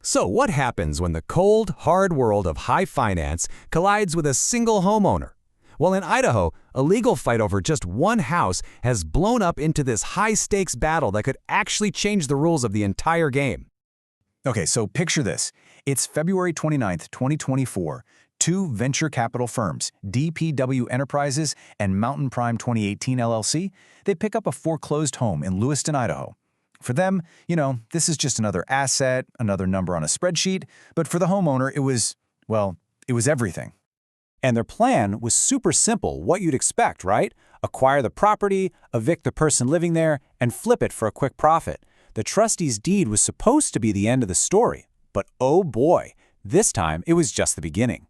So what happens when the cold, hard world of high finance collides with a single homeowner? Well, in Idaho, a legal fight over just one house has blown up into this high-stakes battle that could actually change the rules of the entire game. Okay, so picture this. It's February 29th, 2024. Two venture capital firms, DPW Enterprises and Mountain Prime 2018 LLC, they pick up a foreclosed home in Lewiston, Idaho. For them, this is just another asset, another number on a spreadsheet, but for the homeowner, it was everything. And their plan was super simple, what you'd expect, right? Acquire the property, evict the person living there, and flip it for a quick profit. The trustee's deed was supposed to be the end of the story, but oh boy, this time it was just the beginning.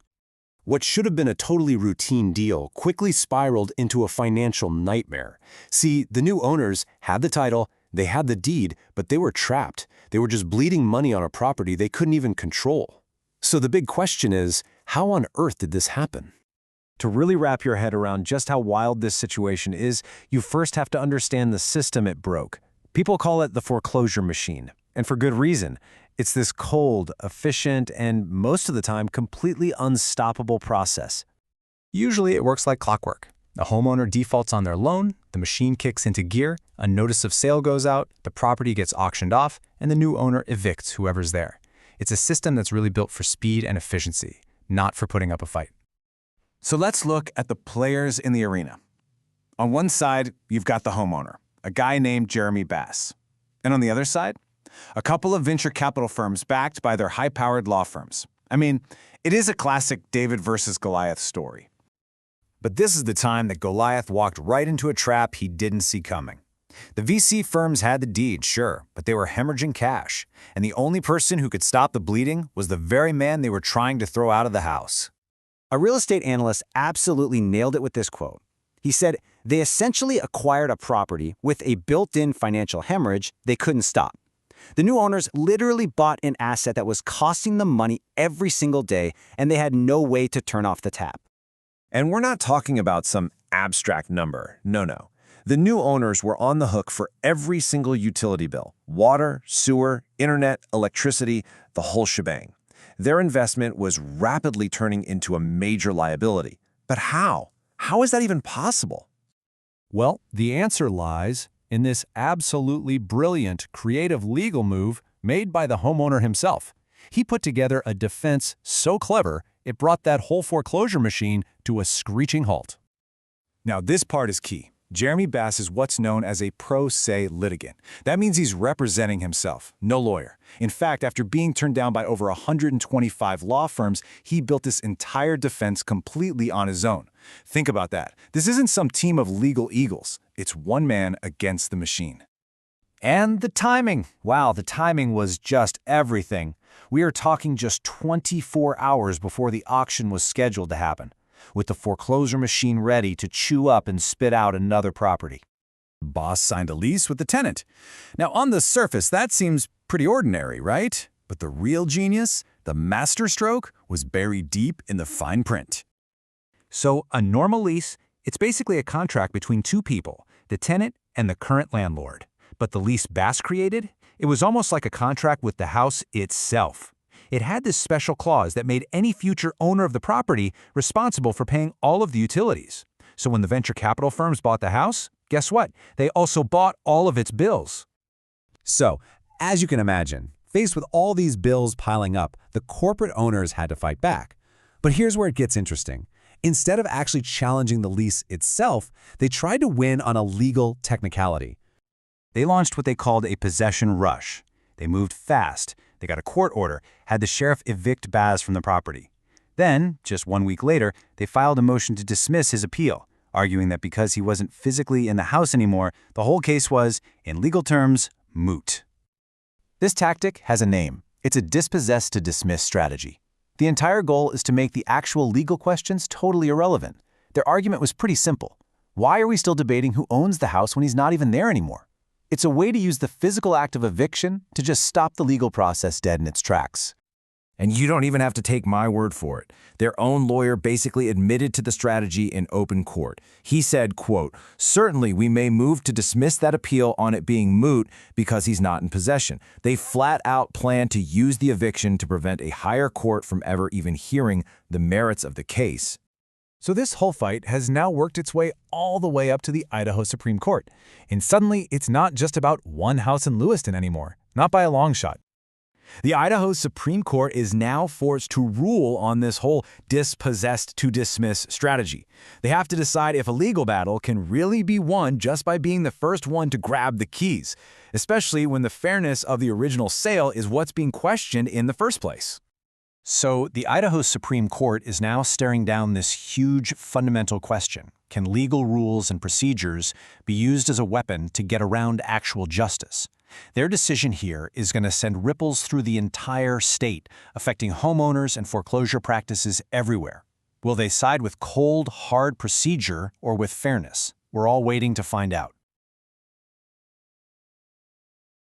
What should have been a totally routine deal quickly spiraled into a financial nightmare. See, the new owners had the title, they had the deed, but they were trapped. They were just bleeding money on a property they couldn't even control. So the big question is, how on earth did this happen? To really wrap your head around just how wild this situation is, you first have to understand the system it broke. People call it the foreclosure machine, and for good reason. It's this cold, efficient, and most of the time completely unstoppable process. Usually it works like clockwork. A homeowner defaults on their loan, the machine kicks into gear, a notice of sale goes out, the property gets auctioned off, and the new owner evicts whoever's there. It's a system that's really built for speed and efficiency, not for putting up a fight. So let's look at the players in the arena. On one side, you've got the homeowner, a guy named Jeremy Bass. And on the other side, a couple of venture capital firms backed by their high-powered law firms. I mean, it is a classic David versus Goliath story. But this is the time that Goliath walked right into a trap he didn't see coming. The VC firms had the deed, sure, but they were hemorrhaging cash, and the only person who could stop the bleeding was the very man they were trying to throw out of the house. A real estate analyst absolutely nailed it with this quote. He said, "They essentially acquired a property with a built-in financial hemorrhage they couldn't stop. The new owners literally bought an asset that was costing them money every single day, and they had no way to turn off the tap." And we're not talking about some abstract number. No. The new owners were on the hook for every single utility bill: water, sewer, internet, electricity, the whole shebang. Their investment was rapidly turning into a major liability. But how? How is that even possible? Well, the answer lies in this absolutely brilliant, creative legal move made by the homeowner himself. He put together a defense so clever, it brought that whole foreclosure machine to a screeching halt. Now, this part is key. Jeremy Bass is what's known as a pro se litigant. That means he's representing himself, no lawyer. In fact, after being turned down by over 125 law firms, he built this entire defense completely on his own. Think about that. This isn't some team of legal eagles. It's one man against the machine. And the timing. Wow, the timing was just everything. We are talking just 24 hours before the auction was scheduled to happen, with the foreclosure machine ready to chew up and spit out another property. Boss signed a lease with the tenant. Now, on the surface, that seems pretty ordinary, right? But the real genius, the masterstroke, was buried deep in the fine print. So a normal lease, it's basically a contract between two people, the tenant and the current landlord. But the lease Bass created, it was almost like a contract with the house itself. It had this special clause that made any future owner of the property responsible for paying all of the utilities. So when the venture capital firms bought the house, guess what? They also bought all of its bills. So, as you can imagine, faced with all these bills piling up, the corporate owners had to fight back. But here's where it gets interesting. Instead of actually challenging the lease itself, they tried to win on a legal technicality. They launched what they called a possession rush. They moved fast. They got a court order, had the sheriff evict Baz from the property. Then, just 1 week later, they filed a motion to dismiss his appeal, arguing that because he wasn't physically in the house anymore, the whole case was, in legal terms, moot. This tactic has a name. It's a dispossess to dismiss strategy. The entire goal is to make the actual legal questions totally irrelevant. Their argument was pretty simple. Why are we still debating who owns the house when he's not even there anymore? It's a way to use the physical act of eviction to just stop the legal process dead in its tracks. And you don't even have to take my word for it. Their own lawyer basically admitted to the strategy in open court. He said, quote, "Certainly we may move to dismiss that appeal on it being moot because he's not in possession. They flat out plan to use the eviction to prevent a higher court from ever even hearing the merits of the case." So this whole fight has now worked its way all the way up to the Idaho Supreme Court. And suddenly, it's not just about one house in Lewiston anymore, not by a long shot. The Idaho Supreme Court is now forced to rule on this whole dispossessed to dismiss strategy. They have to decide if a legal battle can really be won just by being the first one to grab the keys, especially when the fairness of the original sale is what's being questioned in the first place. So the Idaho Supreme Court is now staring down this huge fundamental question. Can legal rules and procedures be used as a weapon to get around actual justice? Their decision here is going to send ripples through the entire state, affecting homeowners and foreclosure practices everywhere. Will they side with cold, hard procedure or with fairness? We're all waiting to find out.